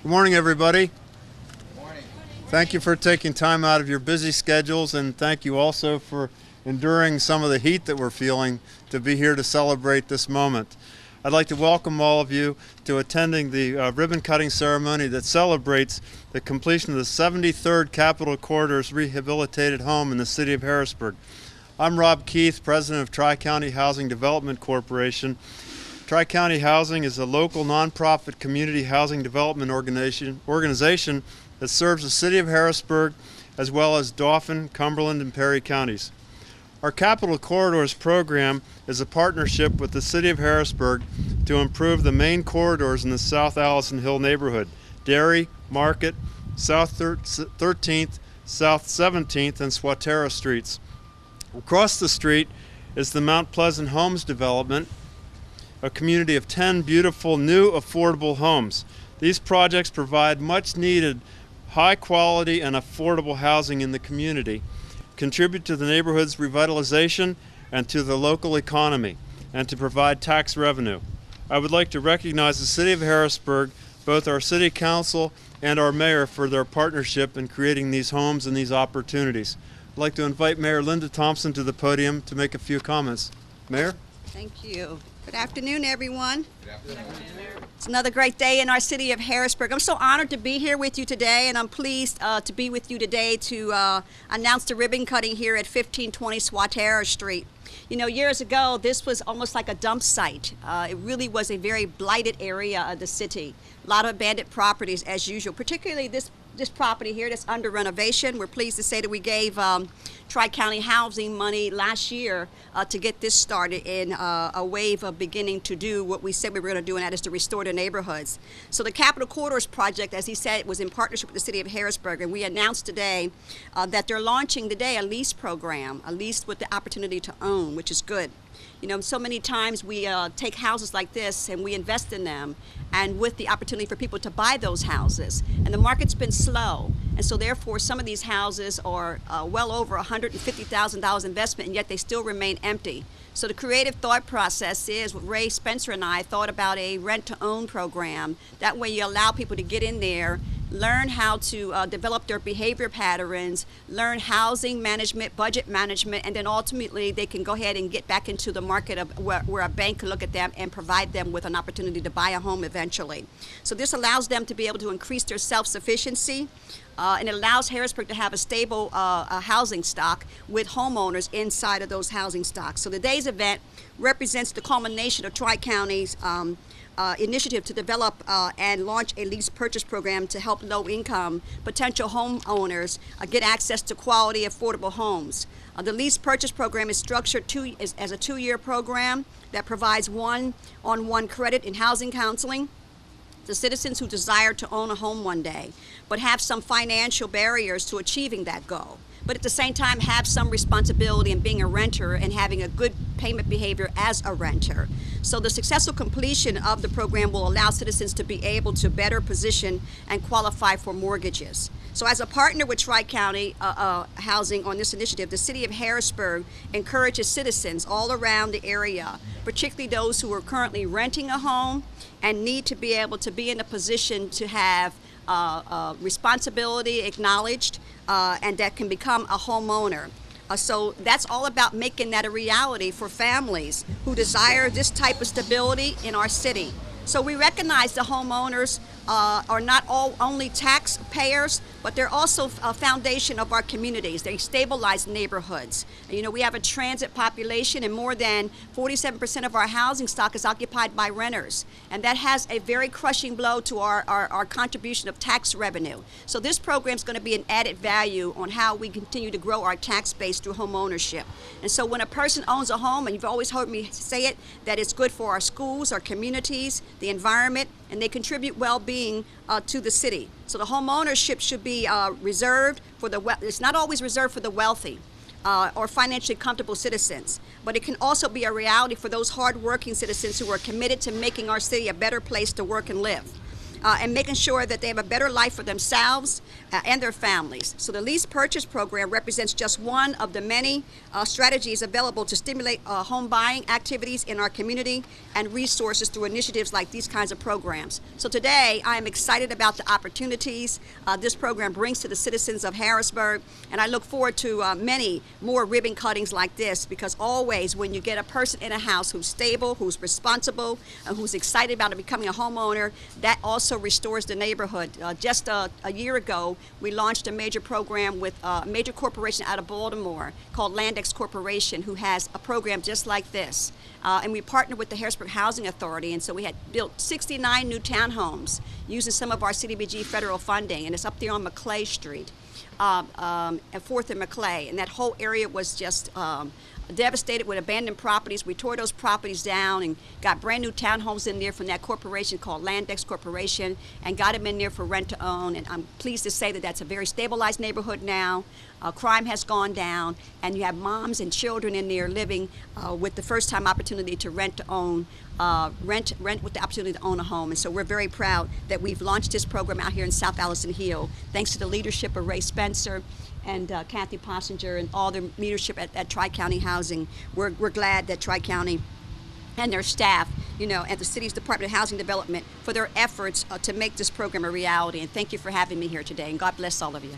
Good morning, everybody. Good morning. Thank you for taking time out of your busy schedules, and thank you also for enduring some of the heat that we're feeling to be here to celebrate this moment. I'd like to welcome all of you to attending the ribbon cutting ceremony that celebrates the completion of the 73rd Capitol Corridor's rehabilitated home in the city of Harrisburg. I'm Rob Keith, president of Tri-County Housing Development Corporation. Tri-County Housing is a local nonprofit community housing development organization that serves the city of Harrisburg as well as Dauphin, Cumberland, and Perry counties. Our Capitol Corridors program is a partnership with the city of Harrisburg to improve the main corridors in the South Allison Hill neighborhood: Dairy, Market, South 13th, South 17th, and Swatera streets. Across the street is the Mount Pleasant Homes development, a community of 10 beautiful new affordable homes. These projects provide much needed high quality and affordable housing in the community, contribute to the neighborhood's revitalization and to the local economy, and to provide tax revenue. I would like to recognize the city of Harrisburg, both our city council and our mayor, for their partnership in creating these homes and these opportunities. I'd like to invite Mayor Linda Thompson to the podium to make a few comments. Mayor? Thank you. Good afternoon, everyone. Good afternoon. It's another great day in our city of Harrisburg. I'm so honored to be here with you today, and I'm pleased to be with you today to announce the ribbon cutting here at 1520 Swatera Street. You know, years ago, this was almost like a dump site. It really was a very blighted area of the city. A lot of abandoned properties as usual, particularly this property here that's under renovation. We're pleased to say that we gave Tri-County Housing money last year to get this started in a wave of beginning to do what we said we were going to do, and that is to restore the neighborhoods. So the Capitol Corridors project, as he said, was in partnership with the city of Harrisburg, and we announced today that they're launching today a lease program, a lease with the opportunity to own, which is good. You know, so many times we take houses like this and we invest in them, and with the opportunity for people to buy those houses. And the market's been slow, and so therefore some of these houses are well over $150,000 investment, and yet they still remain empty. So the creative thought process is, what Ray Spencer and I thought about, a rent-to-own program. That way you allow people to get in there, learn how to develop their behavior patterns, learn housing management, budget management, and then ultimately they can go ahead and get back into the market of where a bank can look at them and provide them with an opportunity to buy a home eventually. So this allows them to be able to increase their self-sufficiency, and it allows Harrisburg to have a stable housing stock with homeowners inside of those housing stocks. So today's event represents the culmination of Tri-County's initiative to develop and launch a lease purchase program to help low-income potential homeowners get access to quality, affordable homes. The lease purchase program is structured as a 2-year program that provides one-on-one credit in housing counseling to citizens who desire to own a home one day, but have some financial barriers to achieving that goal, but at the same time have some responsibility in being a renter and having a good payment behavior as a renter. So the successful completion of the program will allow citizens to be able to better position and qualify for mortgages. So as a partner with Tri-County Housing on this initiative, the city of Harrisburg encourages citizens all around the area, particularly those who are currently renting a home and need to be able to be in a position to have responsibility acknowledged, and that can become a homeowner. So that's all about making that a reality for families who desire this type of stability in our city. So we recognize the homeowners are not only taxpayers, but they're also a foundation of our communities. They stabilize neighborhoods. You know, we have a transit population, and more than 47% of our housing stock is occupied by renters. And that has a very crushing blow to our contribution of tax revenue. So this program is going to be an added value on how we continue to grow our tax base through home ownership. And so when a person owns a home, and you've always heard me say it, that it's good for our schools, our communities, the environment, and they contribute well-being to the city. So the home ownership should be reserved for it's not always reserved for the wealthy or financially comfortable citizens, but it can also be a reality for those hard-working citizens who are committed to making our city a better place to work and live. and making sure that they have a better life for themselves and their families. So the Lease Purchase Program represents just one of the many strategies available to stimulate home buying activities in our community and resources through initiatives like these kinds of programs. So today I am excited about the opportunities this program brings to the citizens of Harrisburg, and I look forward to many more ribbon cuttings like this, because always when you get a person in a house who's stable, who's responsible, and who's excited about becoming a homeowner, that also restores the neighborhood. Just a year ago, we launched a major program with a major corporation out of Baltimore called Landex Corporation, who has a program just like this. And we partnered with the Harrisburg Housing Authority, and so we had built 69 new townhomes using some of our CDBG federal funding, and it's up there on McClay Street, at 4th and McClay, and that whole area was just devastated with abandoned properties. We tore those properties down and got brand new townhomes in there from that corporation called Landex Corporation, and got them in there for rent to own. And I'm pleased to say that that's a very stabilized neighborhood now. Crime has gone down, and you have moms and children in there living with the first time opportunity to rent to own, rent with the opportunity to own a home. And so we're very proud that we've launched this program out here in South Allison Hill, thanks to the leadership of Ray Spencer and Kathy Possinger and all the leadership at Tri-County Housing. We're glad that Tri-County and their staff, at the city's Department of Housing Development, for their efforts to make this program a reality. And thank you for having me here today, and God bless all of you.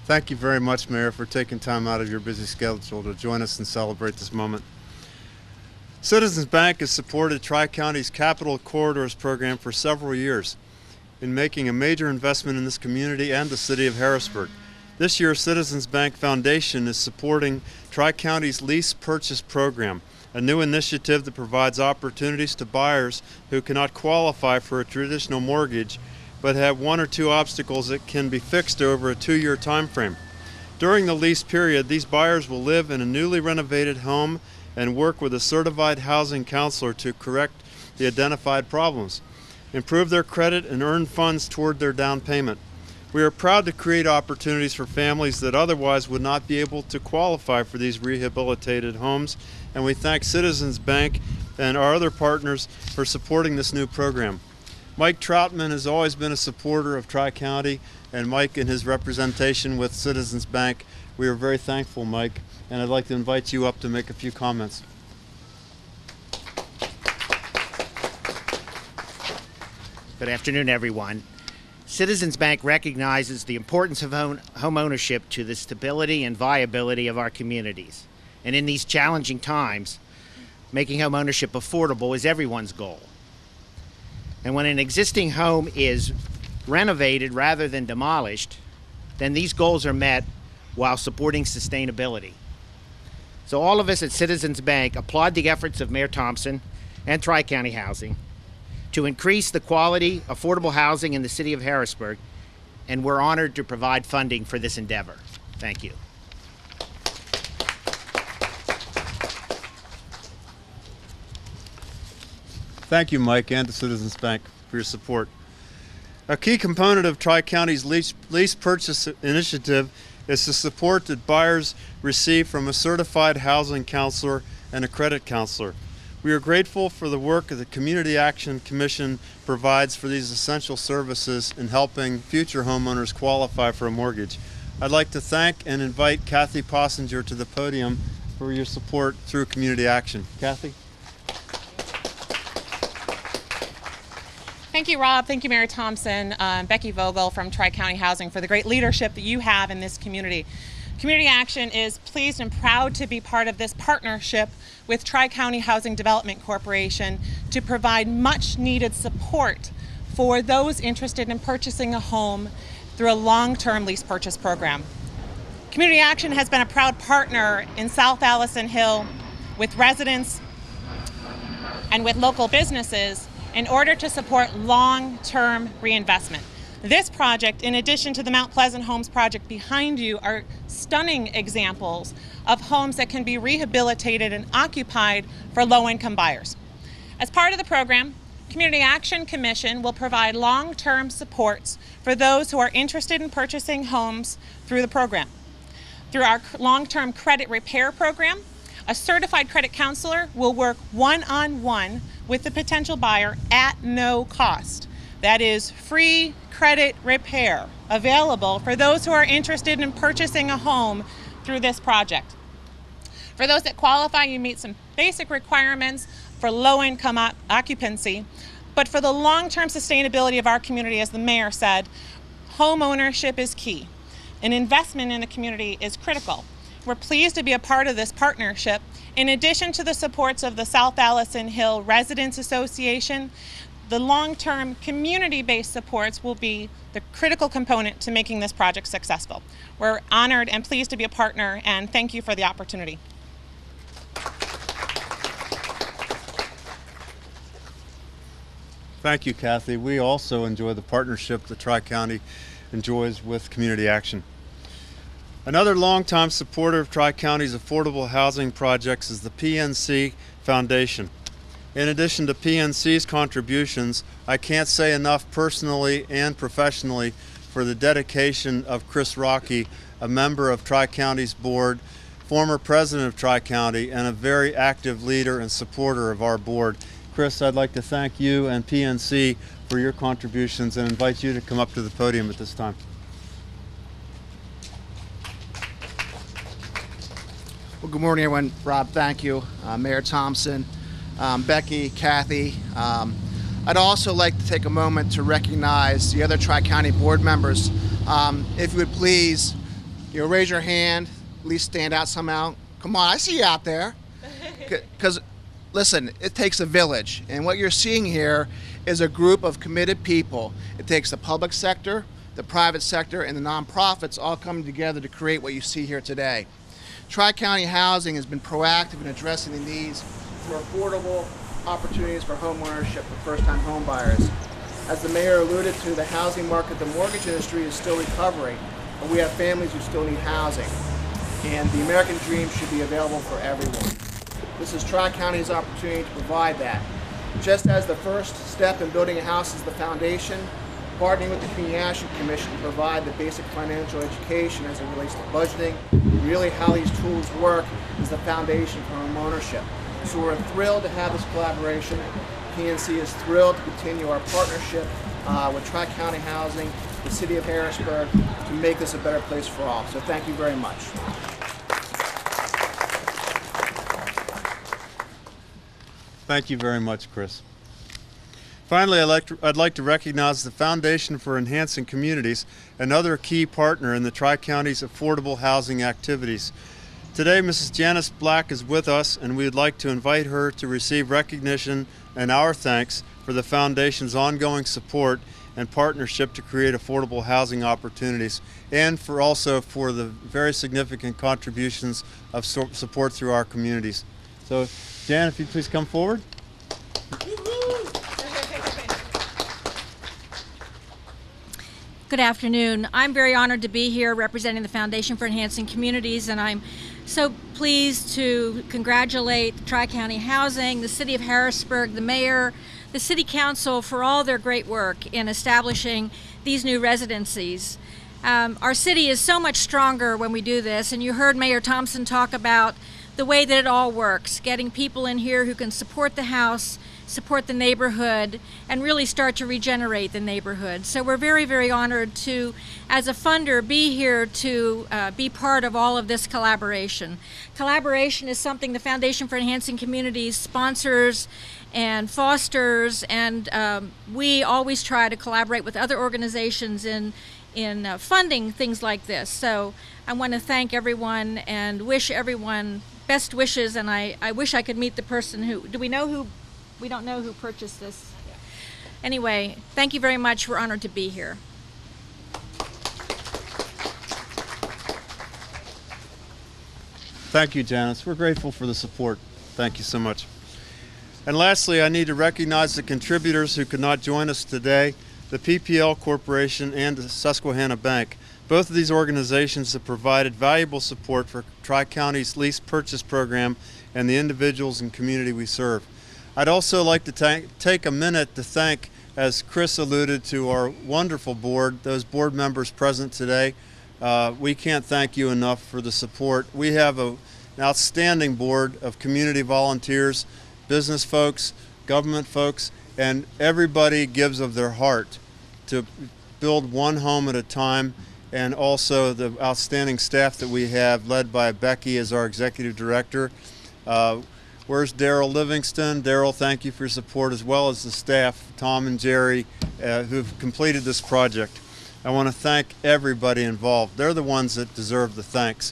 Thank you very much, Mayor, for taking time out of your busy schedule to join us and celebrate this moment. Citizens Bank has supported Tri-County's Capital Corridors program for several years in making a major investment in this community and the city of Harrisburg. This year, Citizens Bank Foundation is supporting Tri-County's Lease Purchase program, a new initiative that provides opportunities to buyers who cannot qualify for a traditional mortgage but have one or two obstacles that can be fixed over a 2-year time frame. During the lease period, these buyers will live in a newly renovated home and work with a certified housing counselor to correct the identified problems, improve their credit, and earn funds toward their down payment. We are proud to create opportunities for families that otherwise would not be able to qualify for these rehabilitated homes, and we thank Citizens Bank and our other partners for supporting this new program. Mike Troutman has always been a supporter of Tri-County, and Mike and his representation with Citizens Bank, we are very thankful, Mike, and I'd like to invite you up to make a few comments. Good afternoon, everyone. Citizens Bank recognizes the importance of home ownership to the stability and viability of our communities. And in these challenging times, making home ownership affordable is everyone's goal. And when an existing home is renovated rather than demolished, then these goals are met while supporting sustainability. So all of us at Citizens Bank applaud the efforts of Mayor Thompson and Tri-County Housing to increase the quality, affordable housing in the city of Harrisburg, and we're honored to provide funding for this endeavor. Thank you. Thank you, Mike, and to Citizens Bank for your support. A key component of Tri-County's lease purchase initiative is the support that buyers receive from a certified housing counselor and a credit counselor. We are grateful for the work that the Community Action Commission provides for these essential services in helping future homeowners qualify for a mortgage. I'd like to thank and invite Kathy Possinger to the podium for your support through Community Action. Kathy? Thank you, Rob. Thank you, Mayor Thompson, Becky Vogel from Tri-County Housing for the great leadership that you have in this community. Community Action is pleased and proud to be part of this partnership with Tri-County Housing Development Corporation to provide much needed support for those interested in purchasing a home through a long-term lease purchase program. Community Action has been a proud partner in South Allison Hill with residents and with local businesses in order to support long-term reinvestment. This project, in addition to the Mount Pleasant Homes project behind you, are stunning examples of homes that can be rehabilitated and occupied for low-income buyers. As part of the program, Community Action Commission will provide long-term supports for those who are interested in purchasing homes through the program. Through our long-term credit repair program, A certified credit counselor will work one-on-one with the potential buyer at no cost. That is free credit repair available for those who are interested in purchasing a home through this project. For those that qualify, you meet some basic requirements for low-income occupancy, but for the long-term sustainability of our community, as the mayor said, home ownership is key. An investment in the community is critical. We're pleased to be a part of this partnership. In addition to the supports of the South Allison Hill Residents Association, the long-term community-based supports will be the critical component to making this project successful. We're honored and pleased to be a partner, and thank you for the opportunity. Thank you, Kathy. We also enjoy the partnership that Tri-County enjoys with Community Action. Another longtime supporter of Tri-County's affordable housing projects is the Pnc Foundation. In addition to PNC's contributions, I can't say enough personally and professionally for the dedication of Chris Rocky, a member of Tri-County's board, former president of Tri-County, and a very active leader and supporter of our board. Chris, I'd like to thank you and PNC for your contributions and invite you to come up to the podium at this time. Well, good morning, everyone. Rob, thank you. Mayor Thompson, Becky, Kathy. I'd also like to take a moment to recognize the other Tri-County board members. If you would please, raise your hand, at least stand out somehow. Come on, I see you out there. Because, listen, it takes a village, and what you're seeing here is a group of committed people. It takes the public sector, the private sector, and the nonprofits all coming together to create what you see here today. Tri-County Housing has been proactive in addressing the needs for affordable opportunities for home ownership for first-time home buyers. As the mayor alluded to, the housing market, the mortgage industry is still recovering, but we have families who still need housing. And the American dream should be available for everyone. This is Tri-County's opportunity to provide that. Just as the first step in building a house is the foundation, partnering with the Community Action Commission to provide the basic financial education as it relates to budgeting, really how these tools work, is the foundation for home ownership. So we're thrilled to have this collaboration. PNC is thrilled to continue our partnership with Tri-County Housing, the City of Harrisburg, to make this a better place for all. So thank you very much. Thank you very much, Chris. Finally, I'd like to recognize the Foundation for Enhancing Communities, another key partner in the Tri-County's affordable housing activities. Today, Mrs. Janice Black is with us, and we'd like to invite her to receive recognition and our thanks for the Foundation's ongoing support and partnership to create affordable housing opportunities, and also for the very significant contributions of support through our communities. So, Jan, if you'd please come forward. Good afternoon. I'm very honored to be here representing the Foundation for Enhancing Communities, and I'm so pleased to congratulate Tri-County Housing, the City of Harrisburg, the Mayor, the City Council for all their great work in establishing these new residencies. Our city is so much stronger when we do this, and you heard Mayor Thompson talk about the way that it all works, getting people in here who can support the house, support the neighborhood, and really start to regenerate the neighborhood. So we're very, very honored to, as a funder, be here to be part of all of this collaboration. Collaboration is something the Foundation for Enhancing Communities sponsors and fosters, and we always try to collaborate with other organizations in funding things like this. So I want to thank everyone and wish everyone best wishes, and I wish I could meet the person who, do we know who? We don't know who purchased this. Anyway, thank you very much. We're honored to be here. Thank you, Janice. We're grateful for the support. Thank you so much. And lastly, I need to recognize the contributors who could not join us today, the PPL Corporation and the Susquehanna Bank. Both of these organizations have provided valuable support for Tri-County's lease purchase program and the individuals and community we serve. I'd also like to take a minute to thank, as Chris alluded to, our wonderful board, those board members present today. We can't thank you enough for the support. We have an outstanding board of community volunteers, business folks, government folks, and everybody gives of their heart to build one home at a time, and also the outstanding staff that we have, led by Becky as our executive director. Where's Daryl Livingston? Daryl, thank you for your support, as well as the staff, Tom and Jerry, who've completed this project. I want to thank everybody involved. They're the ones that deserve the thanks.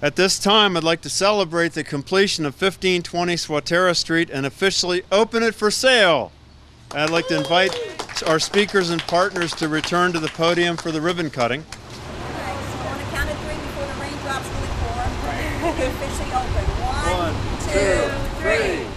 At this time, I'd like to celebrate the completion of 1520 Swatera Street and officially open it for sale. I'd like to invite our speakers and partners to return to the podium for the ribbon cutting. Okay, so on the count of 3 before the raindrops really pour, we'll officially open. 1, 2, 3.